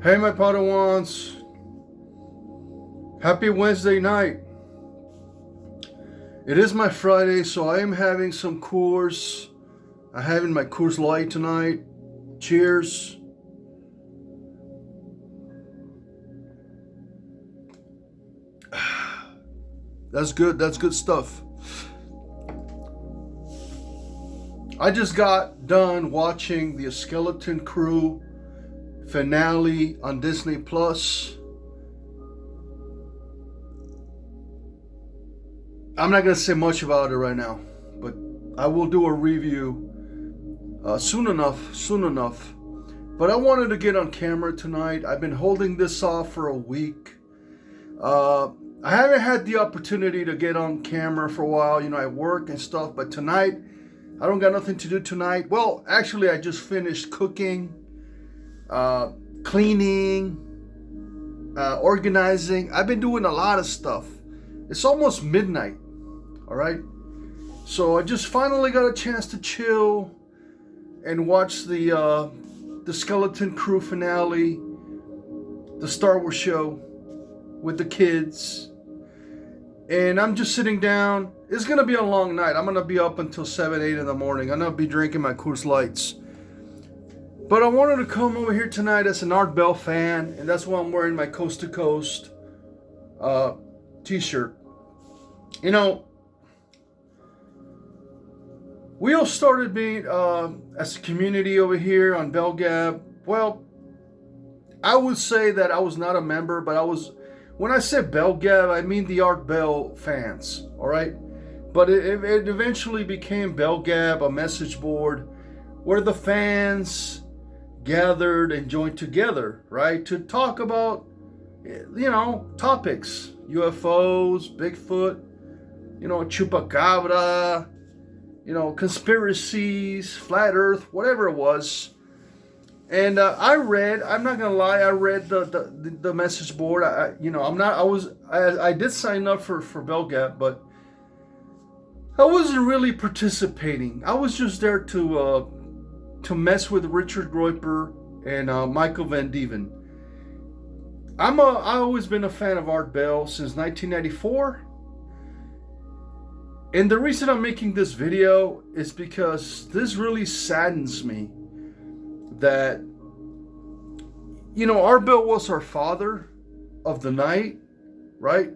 Hey, my Padawans. Happy Wednesday night. It is my Friday, so I am having some Coors. I'm having my Coors Light tonight. Cheers. That's good. That's good stuff. I just got done watching the Skeleton Crew finale on Disney Plus. I'm not going to say much about it right now, but I will do a review soon enough. But I wanted to get on camera tonight. I've been holding this off for a week. I haven't had the opportunity to get on camera for a while. You know, I work and stuff, but tonight, I don't got nothing to do tonight. Well, actually, I just finished cooking, cleaning, organizing. I've been doing a lot of stuff. It's almost midnight, all right? So I just finally got a chance to chill and watch the Skeleton Crew finale, the Star Wars show with the kids. And I'm just sitting down. It's going to be a long night. I'm going to be up until 7, 8 in the morning. I'm going to be drinking my Coors Lights. But I wanted to come over here tonight as an Art Bell fan. And that's why I'm wearing my Coast to Coast t-shirt. You know, we all started being, as a community over here on bellgab. Well, I would say that I was not a member, but I was... When I say bellgab, I mean the Art Bell fans, all right? But it eventually became bellgab, a message board where the fans gathered and joined together, right? To talk about, you know, topics. UFOs, Bigfoot, you know, Chupacabra, you know, conspiracies, flat earth, whatever it was. And I'm not gonna lie, I read the message board. I did sign up for bellgab, but I wasn't really participating. I was just there to mess with Richard Groyper and Michael Van Deven. I've always been a fan of Art Bell since 1994. And the reason I'm making this video is because this really saddens me that, you know, Art Bell was our father of the night, right?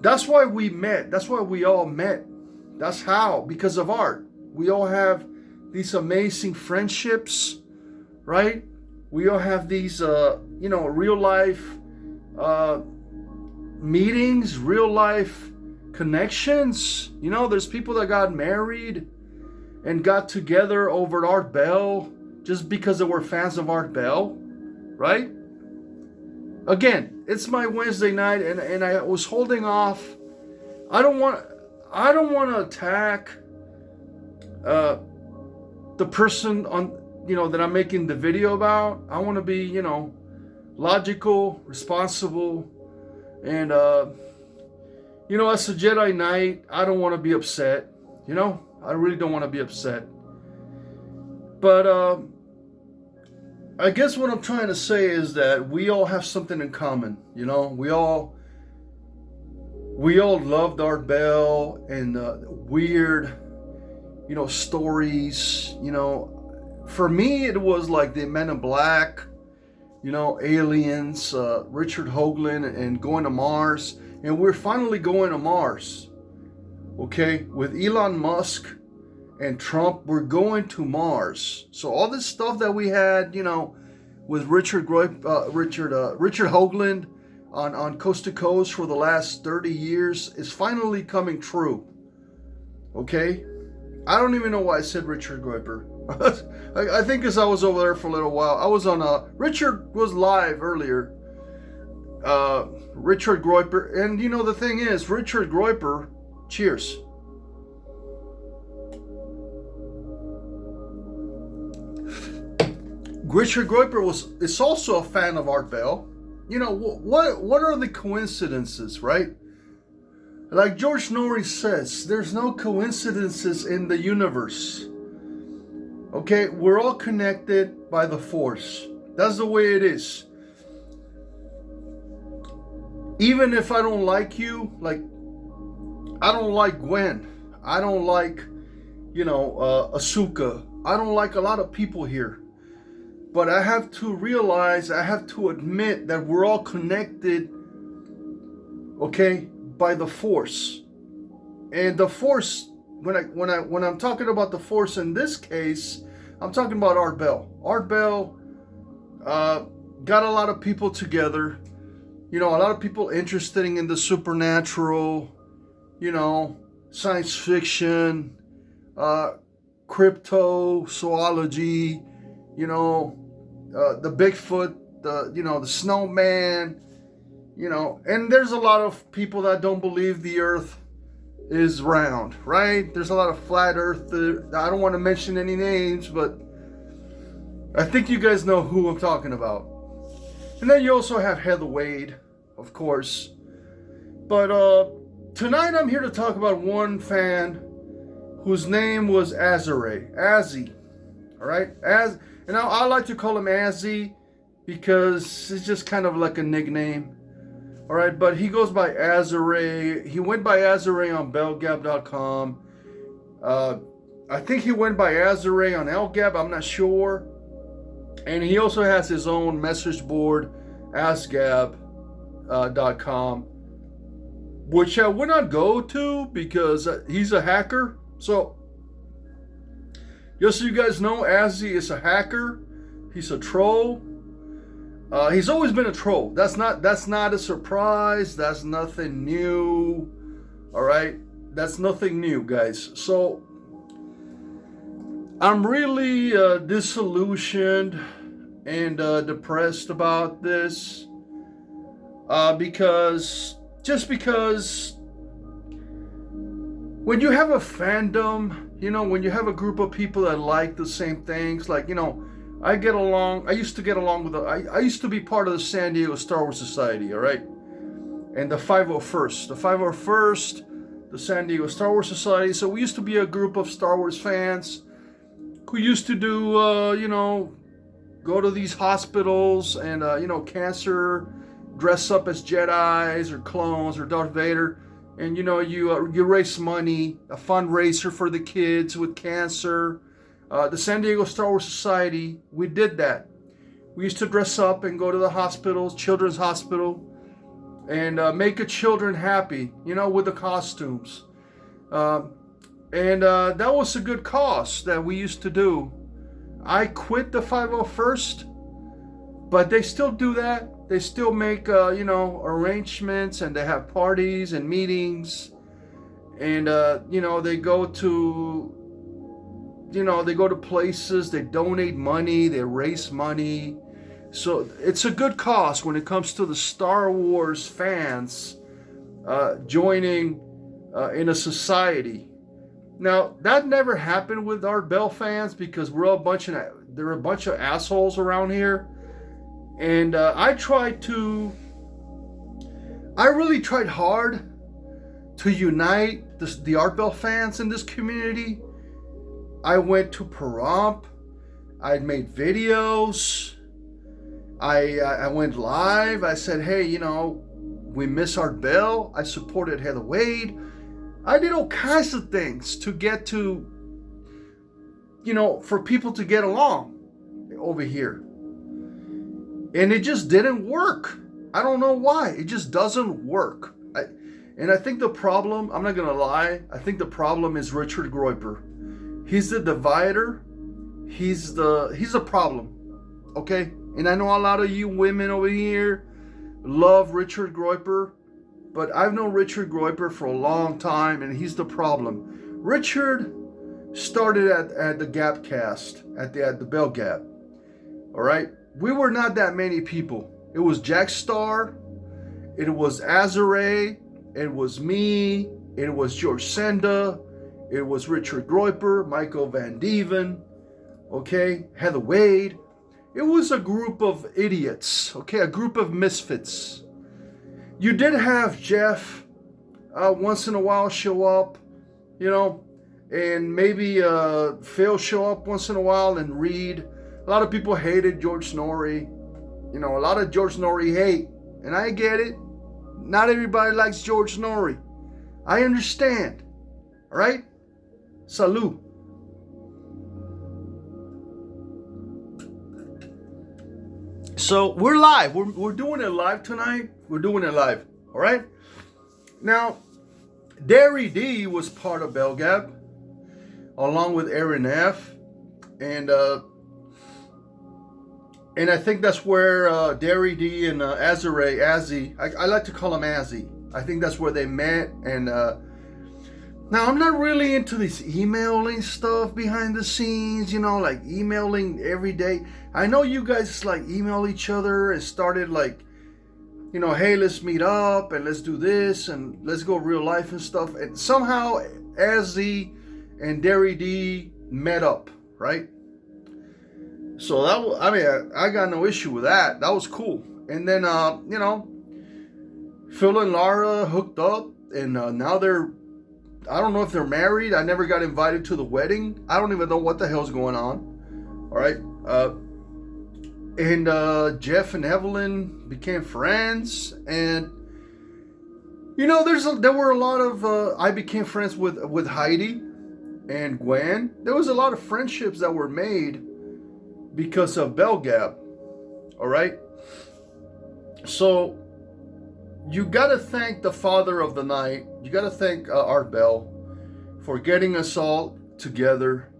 That's why we met. That's why we all met. That's how, because of art. We all have these amazing friendships, right? We all have these, you know, real life meetings, real life connections. You know, there's people that got married and got together over Art Bell just because they were fans of Art Bell, right? Again, it's my Wednesday night, and I was holding off. I don't want to attack the person on, you know, that I'm making the video about. I want to be, you know, logical, responsible, and you know, as a Jedi Knight, I don't want to be upset. You know, I really don't want to be upset. But I guess what I'm trying to say is that we all have something in common. You know, we all loved Art Bell and weird, you know, stories. You know, for me it was like the Men in Black, you know, aliens, Richard Hoagland, and going to Mars. And we're finally going to Mars. Okay, with Elon Musk and Trump, we're going to Mars. So all this stuff that we had, you know, with Richard Hoagland on Coast to Coast for the last 30 years is finally coming true. Okay, I don't even know why I said Richard Groyper. I think because I was over there for a little while. I was on Richard was live earlier. Richard Groyper, and you know the thing is, Richard Groyper. Cheers. Richard Groyper is also a fan of Art Bell. You know, what are the coincidences, right? Like George Norris says, there's no coincidences in the universe. Okay, we're all connected by the Force. That's the way it is. Even if I don't like you, like, I don't like Gwen. I don't like, Asuka. I don't like a lot of people here. But I have to realize, I have to admit that we're all connected, okay, by the Force. And the Force, when I'm talking about the Force in this case, I'm talking about Art Bell. Art Bell got a lot of people together. A lot of people interested in the supernatural, science fiction, crypto, zoology, the Bigfoot, the snowman, and there's a lot of people that don't believe the earth is round, right? There's a lot of flat earth. I don't want to mention any names, but I think you guys know who I'm talking about. And then you also have Heather Wade, of course. But tonight I'm here to talk about one fan whose name was Azzerae. Azzi. Alright? And I like to call him Azzi because it's just kind of like a nickname. Alright, but he goes by Azzerae. He went by Azzerae on bellgab.com. I think he went by Azzerae on LGAB, I'm not sure. And he also has his own message board, Azgab.com, which I would not go to because he's a hacker. So, just so you guys know, Azzi is a hacker. He's a troll. He's always been a troll. That's not a surprise. That's nothing new. All right, that's nothing new, guys. So I'm really disillusioned and depressed about this because when you have a fandom, when you have a group of people that like the same things, like, I used to get along with I used to be part of the San Diego Star Wars Society, all right? And the 501st, the San Diego Star Wars Society. So we used to be a group of Star Wars fans who used to do, go to these hospitals and, cancer, dress up as Jedis or clones or Darth Vader. And, you raise money, a fundraiser for the kids with cancer. The San Diego Star Wars Society, we did that. We used to dress up and go to the hospitals, Children's Hospital, and make the children happy, with the costumes. And that was a good cause that we used to do. I quit the 501st, but they still do that. They still make, arrangements, and they have parties and meetings. And, they go to, they go to places, they donate money, they raise money. So it's a good cause when it comes to the Star Wars fans joining in a society. Now, that never happened with our Bell fans because there are a bunch of assholes around here. And I really tried hard to unite the Art Bell fans in this community. I went to Pahrump. I made videos. I went live. I said, hey, we miss Art Bell. I supported Heather Wade. I did all kinds of things to get to, for people to get along over here. And it just didn't work. I don't know why. It just doesn't work. And I think the problem, I'm not going to lie, I think the problem is Richard Groiper. He's the divider. He's a problem. Okay? And I know a lot of you women over here love Richard Groiper. But I've known Richard Groiper for a long time, and he's the problem. Richard started at the Gapcast, at the Bell Gap. All right? We were not that many people. It was Jack Starr. It was Azzerae. It was me. It was George Senda. It was Richard Groiper, Michael Van Deven, okay, Heather Wade. It was a group of idiots, okay, a group of misfits. You did have Jeff once in a while show up, and maybe Phil show up once in a while and read A lot of people hated George Snorri. You know, a lot of George Snorri hate. And I get it. Not everybody likes George Snorri. I understand. All right? Salud. So we're live. We're doing it live tonight. We're doing it live. All right? Now, Derry D was part of bellgab, along with Aaron F. And I think that's where Derry D and Azzerae, Azzi, I like to call him Azzi. I think that's where they met. And now I'm not really into this emailing stuff behind the scenes, you know, like emailing every day. I know you guys like email each other and started like, you know, hey, let's meet up and let's do this and let's go real life and stuff. And somehow Azzi and Derry D met up, right? So that, I mean, I got no issue with that. That was cool. And then, you know, Phil and Lara hooked up, and now they're, I don't know if they're married. I never got invited to the wedding. I don't even know what the hell's going on. All right. And Jeff and Evelyn became friends, and you know, there were a lot of I became friends with Heidi and Gwen. There was a lot of friendships that were made because of bellgab. All right. So you got to thank the father of the night. You got to thank Art Bell for getting us all together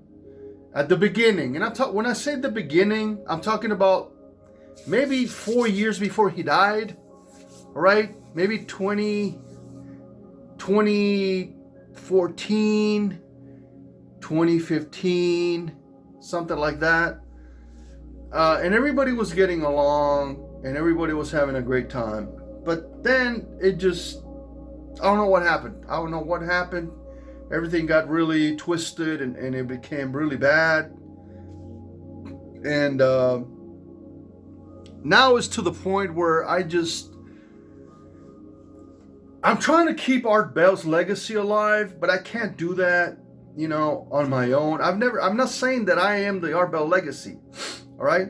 at the beginning. And when I say the beginning, I'm talking about maybe 4 years before he died. All right. Maybe 2014, 2015, something like that. And everybody was getting along and everybody was having a great time. But then it just, I don't know what happened. I don't know what happened. Everything got really twisted and it became really bad. And now it's to the point where I'm trying to keep Art Bell's legacy alive, but I can't do that, you know, on my own. I'm not saying that I am the Art Bell legacy. All right.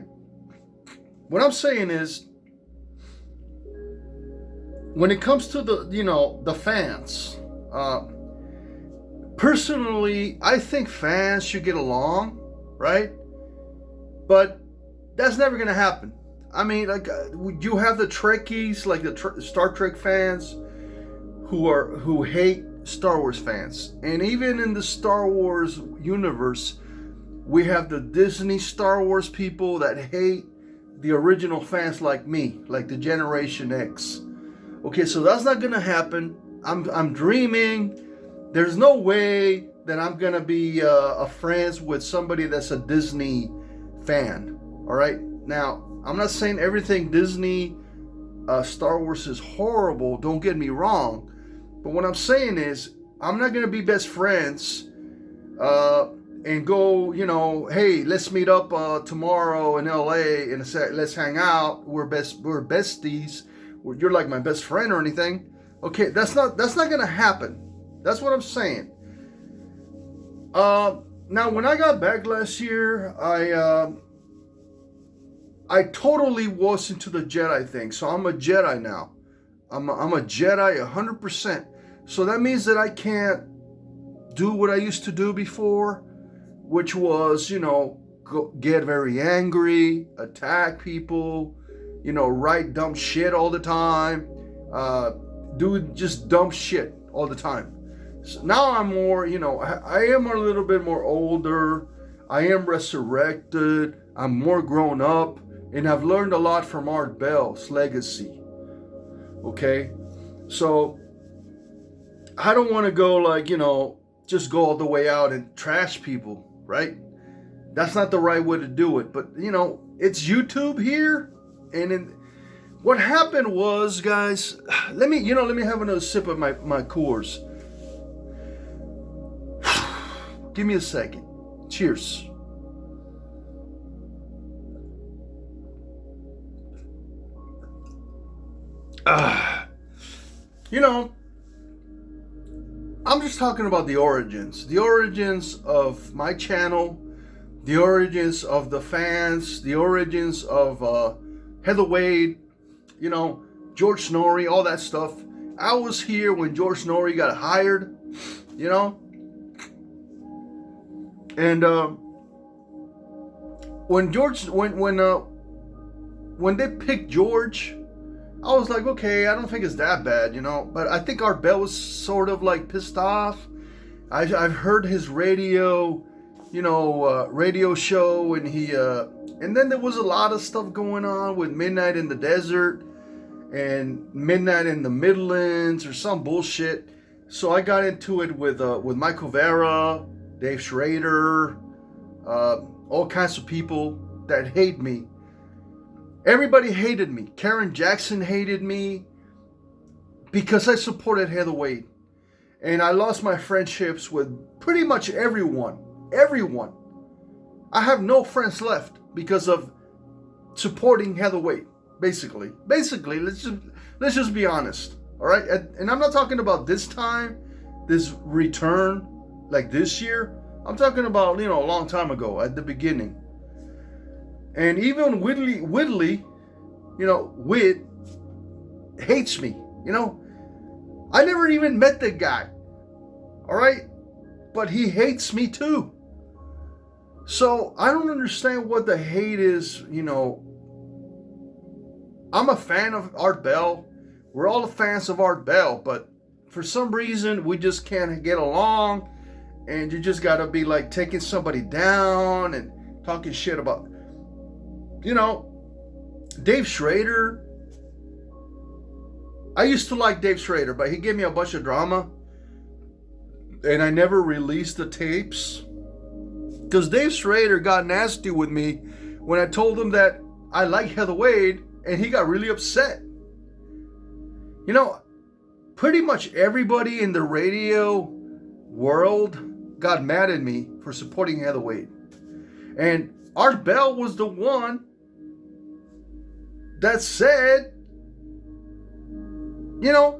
What I'm saying is, when it comes to the fans, personally, I think fans should get along, right? But that's never gonna happen. I mean, like you have the Trekkies, like the Star Trek fans, who hate Star Wars fans, and even in the Star Wars universe, we have the Disney Star Wars people that hate the original fans like me, like the Generation X. Okay, so that's not gonna happen. I'm dreaming. There's no way that I'm gonna be friends with somebody that's a Disney fan. All right. Now, I'm not saying everything Disney, Star Wars is horrible. Don't get me wrong. But what I'm saying is, I'm not gonna be best friends and go, you know, hey, let's meet up tomorrow in LA and let's hang out. We're besties. You're like my best friend or anything. Okay, that's not gonna happen. That's what I'm saying. Now, when I got back last year, I totally was into the Jedi thing. So I'm a Jedi now. I'm a Jedi 100%. So that means that I can't do what I used to do before, which was, you know, get very angry, attack people, you know, write dumb shit all the time, do just dumb shit all the time. So now I'm more, you know, I am a little bit more older. I am resurrected. I'm more grown up, and I've learned a lot from Art Bell's legacy. Okay, so I don't want to go like, you know, just go all the way out and trash people, right? That's not the right way to do it. But you know, it's YouTube here, and what happened was, guys, let me have another sip of my Coors. Give me a second. Cheers. You know, I'm just talking about the origins of my channel, the origins of the fans, the origins of Heather Wade, George Snorri, all that stuff. I was here when George Snorri got hired, and when they picked George, I was like, okay, I don't think it's that bad, But I think Art Bell was sort of like pissed off. I've heard his radio show, and then there was a lot of stuff going on with Midnight in the Desert and Midnight in the Midlands or some bullshit. So I got into it with Michael Vera, Dave Schrader, all kinds of people that hate me. Everybody hated me. Karen Jackson hated me because I supported Heather Wade. And I lost my friendships with pretty much everyone. Everyone. I have no friends left because of supporting Heather Wade. Basically, let's just be honest. All right, and I'm not talking about this time, this return, like this year. I'm talking about a long time ago at the beginning. And even Whitley, Whit hates me. I never even met the guy. All right, but he hates me too. So I don't understand what the hate is. I'm a fan of Art Bell. We're all fans of Art Bell, but for some reason we just can't get along, and you just gotta be like taking somebody down and talking shit about, Dave Schrader. I used to like Dave Schrader, but he gave me a bunch of drama, and I never released the tapes because Dave Schrader got nasty with me when I told him that I like Heather Wade. And he got really upset. Pretty much everybody in the radio world got mad at me for supporting Heather Wade. And Art Bell was the one that said,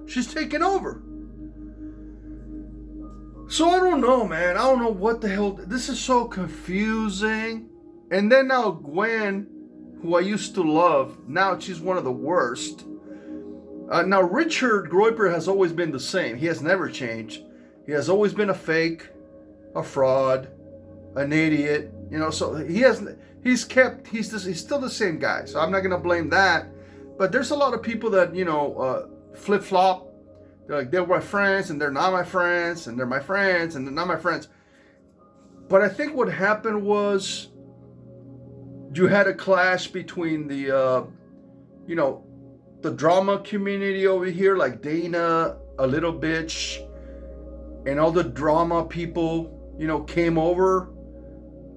she's taking over. So I don't know, man. I don't know what the hell. This is so confusing. And then now Gwen, who I used to love, now she's one of the worst. Now Richard Groyper has always been the same. He has never changed. He has always been a fake, a fraud, an idiot. So he's still the same guy. So I'm not gonna blame that. But there's a lot of people that flip flop. They're like, they're my friends and they're not my friends, and they're my friends and they're not my friends. But I think what happened was, you had a clash between the drama community over here, like Dana, a little bitch, and all the drama people, came over,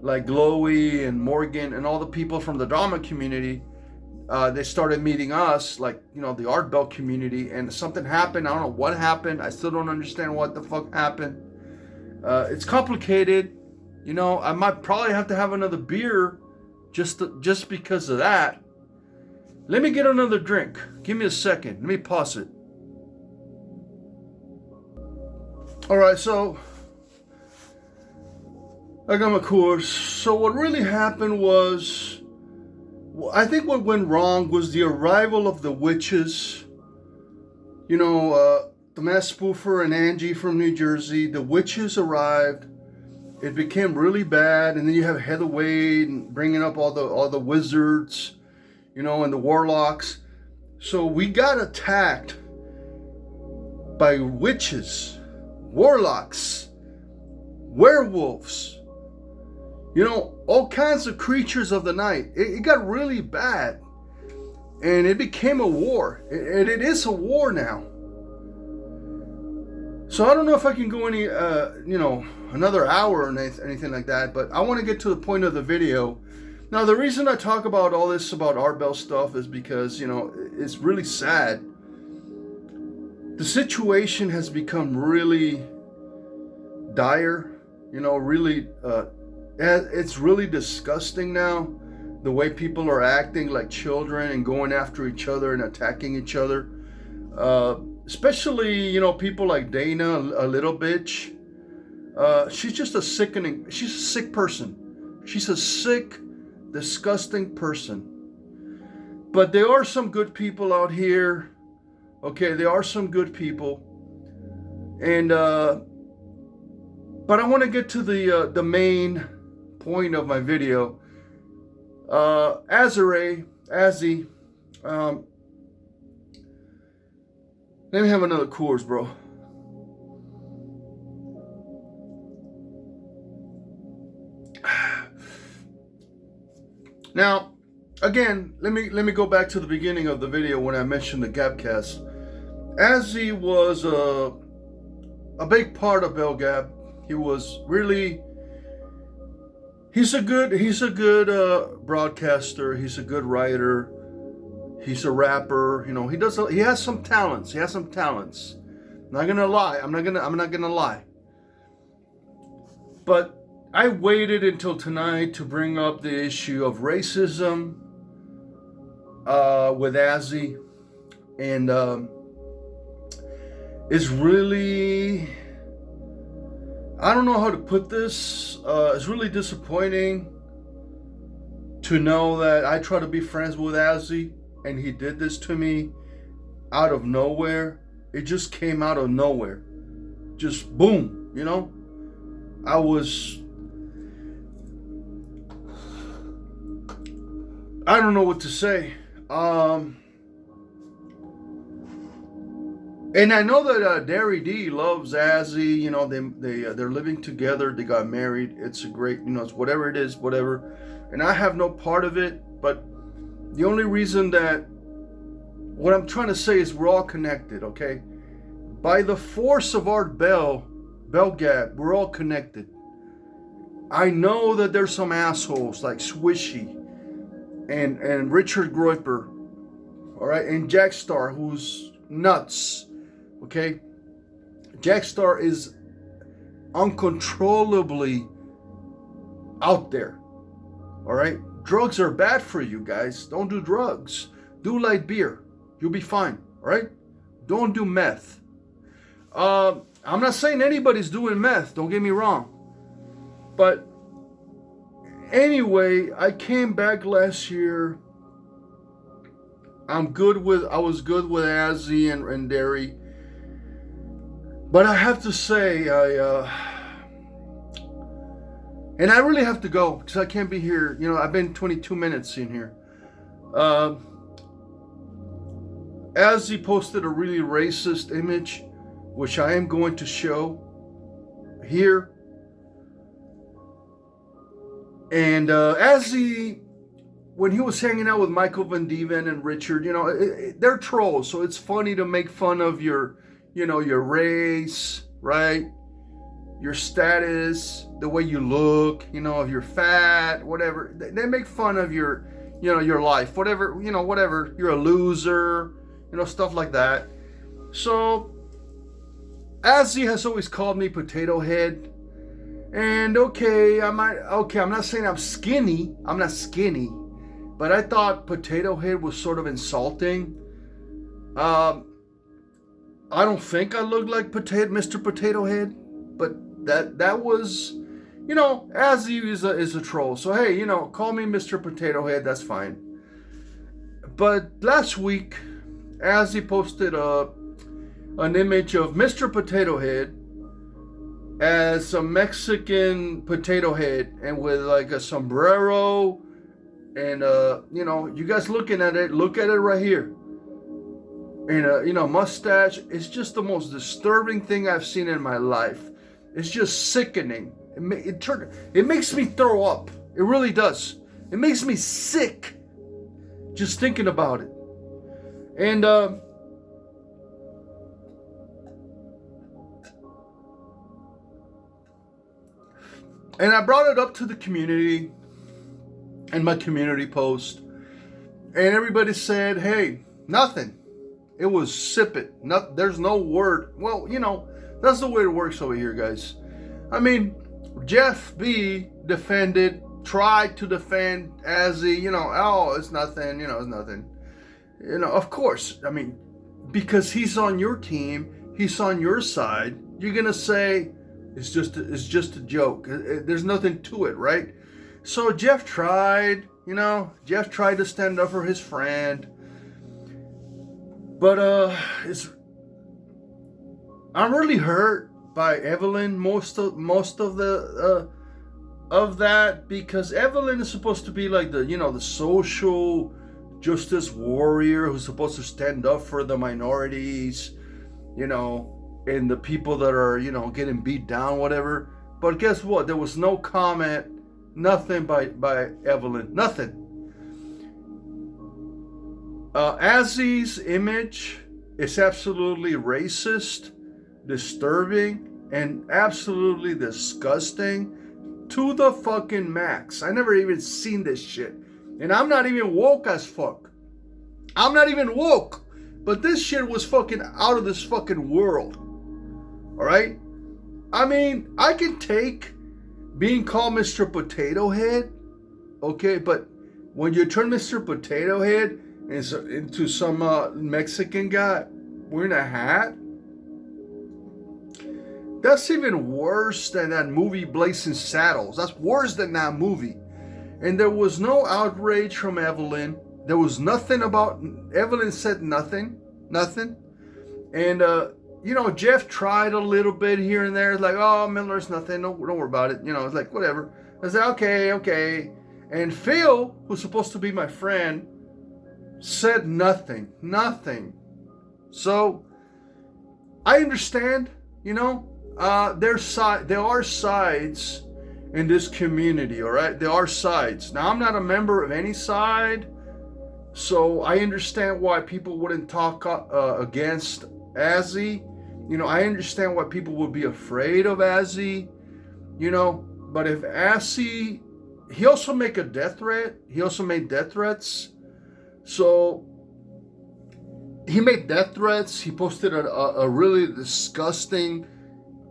like Glowy and Morgan and all the people from the drama community. They started meeting us, like, the Art Bell community, and something happened. I don't know what happened. I still don't understand what the fuck happened. It's complicated. I might probably have to have another beer just because of that. Let me get another drink. Give me a second. Let me pause it. All right, so I got my course. So what really happened was, I think what went wrong was the arrival of the witches. The Mass Spoofer and Angie from New Jersey. The witches arrived. It became really bad, and then you have Heather Wade and bringing up all the wizards, and the warlocks. So we got attacked by witches, warlocks, werewolves, all kinds of creatures of the night. It got really bad, and it became a war. And it is a war now. So I don't know if I can go any, another hour or anything like that, but I want to get to the point of the video. Now, the reason I talk about all this about Art Bell stuff is because, it's really sad. The situation has become really dire, really, it's really disgusting now, the way people are acting like children and going after each other and attacking each other. Especially, people like Dana, a little bitch. She's just she's a sick person. She's a sick, disgusting person. But there are some good people out here. Okay, there are some good people. And but I want to get to the main point of my video. Azzerae, Azzi. Let me have another Coors, bro. Now, again, let me go back to the beginning of the video when I mentioned the Gabcast. Azzi was a big part of bellgab. He was really. He's a good broadcaster. He's a good writer. He's a rapper. You know, he has some talents. I'm not gonna lie. I'm not gonna lie. But I waited until tonight to bring up the issue of racism with Azzi, and it's really, I don't know how to put this. It's really disappointing to know that I try to be friends with Azzi, and he did this to me out of nowhere. It just came out of nowhere. Just boom, you know? I don't know what to say. And I know that Derry D loves Azzi. You know, they're living together. They got married. It's a great, you know, it's whatever it is, whatever. And I have no part of it. But the only reason that what I'm trying to say is we're all connected, okay? By the force of our bellgab, we're all connected. I know that there's some assholes like Swishy and Richard Groiper, all right, and Jackstar, who's nuts, okay? Jackstar is uncontrollably out there, all right? Drugs are bad for you guys. Don't do drugs. Do light beer. You'll be fine, all right? Don't do meth. I'm not saying anybody's doing meth, don't get me wrong. But anyway, I came back last year. I was good with Azzi and Derry. But I have to say, and I really have to go because I can't be here. You know, I've been 22 minutes in here. Azzi posted a really racist image, which I am going to show here. And Azzi, when he was hanging out with Michael Van Deven and Richard, you know, they're trolls, so it's funny to make fun of your, you know, your race, right? Your status, the way you look, you know, if you're fat, whatever. They make fun of your, you know, your life, whatever, you know, whatever. You're a loser, you know, stuff like that. So Azzi has always called me potato head. And I'm not saying I'm skinny. I'm not skinny. But I thought potato head was sort of insulting. I don't think I look like Mr. Potato Head. But that was, you know, Azzi is a troll. So hey, you know, call me Mr. Potato Head, that's fine. But last week, Azzi posted an image of Mr. Potato Head as a Mexican potato head and with like a sombrero and you know, you guys looking at it, look at it right here, and you know, mustache. It's just the most disturbing thing I've seen in my life. It's just sickening. It makes me throw up. It really does. It makes me sick just thinking about it. And I brought it up to the community and my community post, and everybody said, hey, nothing. It was sip it. There's no word. Well, you know, that's the way it works over here, guys. I mean, Jeff B tried to defend Azzi, you know, oh, it's nothing, you know, it's nothing. You know, of course, I mean, because he's on your team, he's on your side, you're going to say, it's just a joke. There's nothing to it, right? So Jeff tried, Jeff tried to stand up for his friend. But I'm really hurt by Evelyn most of the of that, because Evelyn is supposed to be like the social justice warrior who's supposed to stand up for the minorities, and the people that are getting beat down, whatever. But guess what? There was no comment, nothing by Evelyn, nothing. Azzi's image is absolutely racist, disturbing, and absolutely disgusting to the fucking max. I never even seen this shit. And I'm not even woke as fuck. I'm not even woke. But this shit was fucking out of this fucking world. Alright? I mean, I can take being called Mr. Potato Head. Okay, but when you turn Mr. Potato Head into some Mexican guy wearing a hat, that's even worse than that movie Blazing Saddles. That's worse than that movie. And there was no outrage from Evelyn. There was nothing about... Evelyn said nothing. Nothing. And, Jeff tried a little bit here and there. It's like, oh, Miller's nothing. Don't worry about it. It's like, whatever. I said, okay. And Phil, who's supposed to be my friend, said nothing. Nothing. So, I understand, there are sides in this community, all right? There are sides. Now, I'm not a member of any side, so I understand why people wouldn't talk against Azzi. I understand why people would be afraid of Azzi, but if Azzi, he also made a death threat. He also made death threats. So, he made death threats. He posted a really disgusting,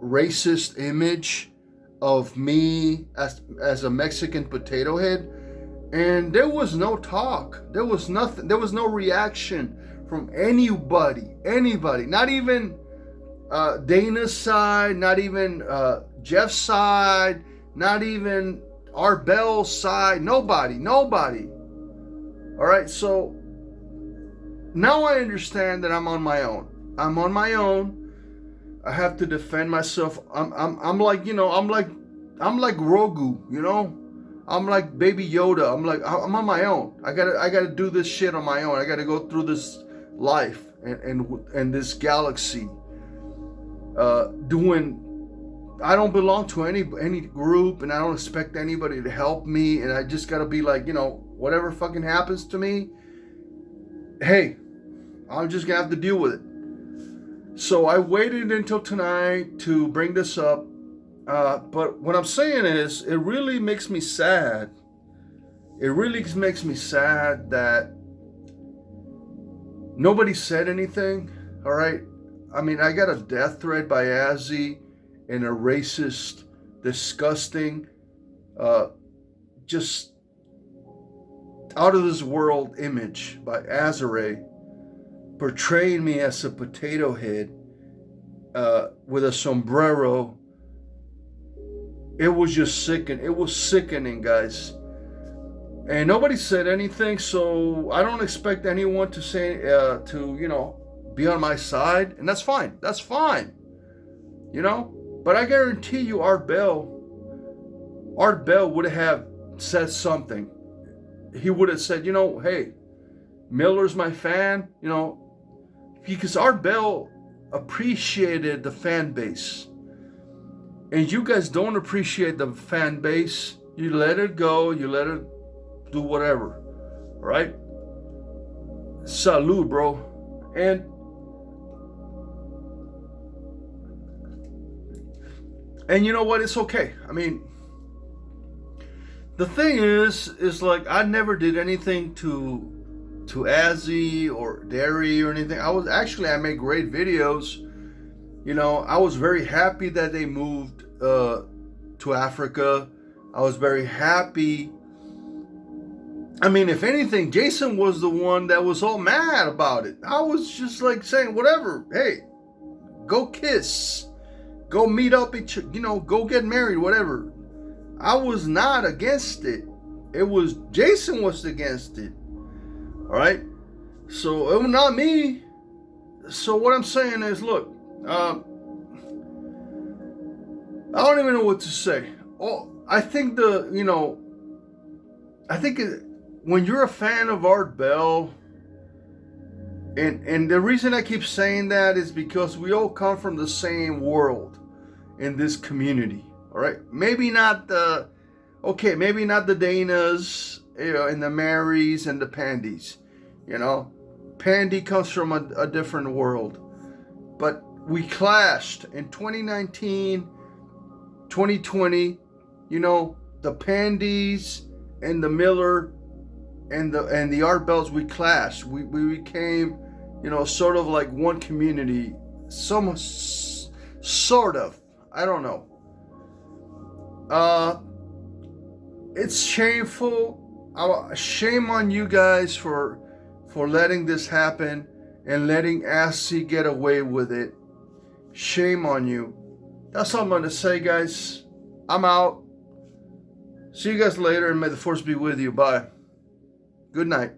racist image of me as a Mexican potato head, and there was no talk. There was nothing. There was no reaction from anybody. Not even Dana's side. Not even Jeff's side. Not even Art Bell's side. Nobody. All right. So now I understand that I'm on my own. I have to defend myself. I'm like Grogu, I'm like Baby Yoda. I'm on my own. I gotta do this shit on my own. I gotta go through this life and this galaxy. I don't belong to any group, and I don't expect anybody to help me. And I just gotta be like, whatever fucking happens to me, hey, I'm just gonna have to deal with it. So I waited until tonight to bring this up. But what I'm saying is, it really makes me sad. It really makes me sad that nobody said anything. All right. I mean, I got a death threat by Azzi and a racist, disgusting, just out of this world image by Azzerae, portraying me as a potato head with a sombrero. It was just sickening. It was sickening, guys. And nobody said anything, so I don't expect anyone to say, be on my side. And that's fine. That's fine. But I guarantee you Art Bell would have said something. He would have said, hey, Miller's my fan, because Art Bell appreciated the fan base. And you guys don't appreciate the fan base. You let it go. You let it do whatever. All right? Salud, bro. And you know what? It's okay. I mean, the thing is like, I never did anything to Azzi or Dairy or anything. I made great videos. I was very happy that they moved to Africa. I was very happy. I mean, if anything, Jason was the one that was all mad about it. I was just like saying, whatever. Hey, go kiss. Go meet up, go get married, whatever. I was not against it. It was Jason was against it. All right. So it was not me. So what I'm saying is, look, I don't even know what to say. Oh, I think when you're a fan of Art Bell, and the reason I keep saying that is because we all come from the same world in this community. All right, maybe not the Danas, and the Marys and the Pandys. Pandy comes from a different world, but we clashed in 2019, 2020. The Pandys and the Miller and the Art Bells, we clashed. We became, sort of like one community. Sort of. I don't know. It's shameful. Shame on you guys for letting this happen and letting Azzi get away with it. Shame on you. That's all I'm going to say, guys. I'm out. See you guys later, and may the force be with you. Bye. Good night.